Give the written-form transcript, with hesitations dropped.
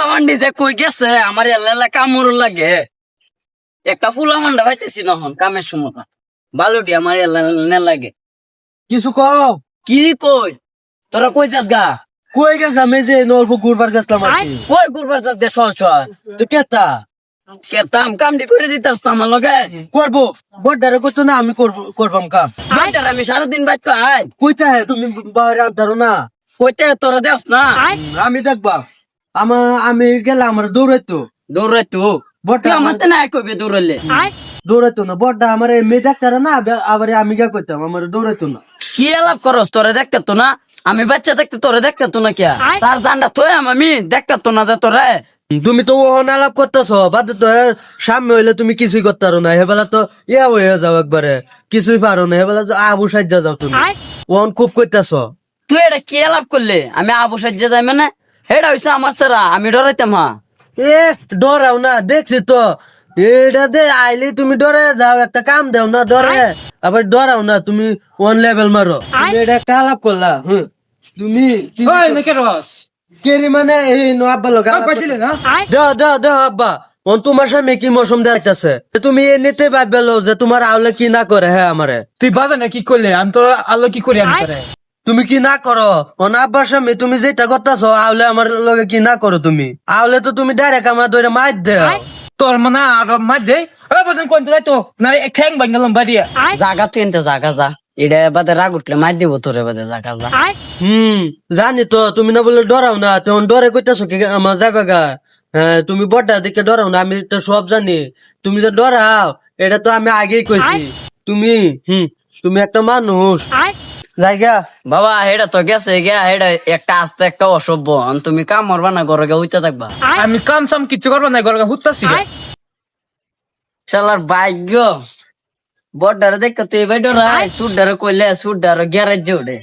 মান্ডি যে কই গেছে আমার এলা কামড় লাগে একটা ফুলা মান্ডা পাইতেছি নহন কামের সময় বালুটি আমার এলা লাগে কিছু কও কি কই তোরা কই যাস গা কই গেছ আমি যে নলপ ঘুরবার গেছিলাম আর কি। কই ঘুরবার যাস গে চল চল তো কেতা কেতাম কামটি করে দিতাস তো আমার লগে করবো বড়দারে কইতো না আমি করবাম কাম বাইটার আমি সারাদিন বাইট পাই কইতা হে তুমি বাইরে আনতারো না কইতে তোরা দেস না আমি দেখবা আমি গেলাম আমার দৌড়াইতো দৌড়াই তো বড়টা আমার তো না কইবে দৌড়াইলে দৌড়াইতো না বড়টা আমার মেয়ে দেখতারা না আবার আমি গা কইতাম আমার দৌড়াইতো না কি আলাপ করস তোরে দেখতে তো না আমি বাচ্চা দেখতে তোরে দেখতে তো না কিয়া তার জানটা তো আমি দেখতে তো না যে তোরে তুমি তো ওহন আলাপ করতেছ বাদে তো সামনে হইলে তুমি কিছুই করতে পারো না হেবেলা তো ইয়া হয়ে যাও একবারে কিছুই পারো না হেবেলা তো আবু সাজ্জা যাও তুমি ওহন খুব করতেছ তুই এটা কি আলাপ করলে আমি আবু সাজ্জা যাই মানে এটা হইছে আমার ছাড়া আমি ডরাইতাম হা এ ডরাও না দেখছি তো এটা দে আইলে তুমি ডরে যাও একটা কাম দেও না ডরে আবার ডরাও না তুমি ওয়ান লেভেল মারো তুমি এটা একটা আলাপ করলা তুমি কেরি মানে এই নো আব্বা লোক দাও আব্বা ওন তোমার সামনে কি মৌসুম দেখতেছে তুমি এমনিতে ভাববেলো যে তোমার আওলে কি না করে হ্যাঁ আমারে তুই বাজার কি করলে আমি তো আল্লাহ কি করি আমি করে তুমি কি না করো ওন আব্বার সামনে তুমি যেটা করতেছ আওলে আমার লগে কি না করো তুমি আওলে তো তুমি ডাইরেক্ট আমার ধরে মার দেও তোর মানে আর মার দে বাজার কোন যাই তো না খ্যাং বাঙ্গালাম বাড়িয়া জাগা তুই এনতে জাগা যা এটা বাদে রাগ উঠলে মার দিব তোরে বাদে জাগা যা জানি তো তুমি না বলে ডরাও না তখন ডরে কইতাছো কি আমার যাবে গা হ্যাঁ তুমি বড়টা দিকে ডরাও না আমি তো সব জানি তুমি যে ডরাও এটা তো আমি আগেই কইছি তুমি তুমি একটা মানুষ জায়গা বাবা এটা তো গেছে গিয়া এটা একটা আস্তে একটা অসভ্য তুমি কাম মারবা না ঘরে গিয়ে উইতে থাকবা আমি কাম সাম কিছু করবো না ঘরে হুতাছি শালার ভাগ্য বড়ডারে দেখ তুই ভাই ডরাই সুডডারে কইলে সুডডারে গ্যারেজ উঠে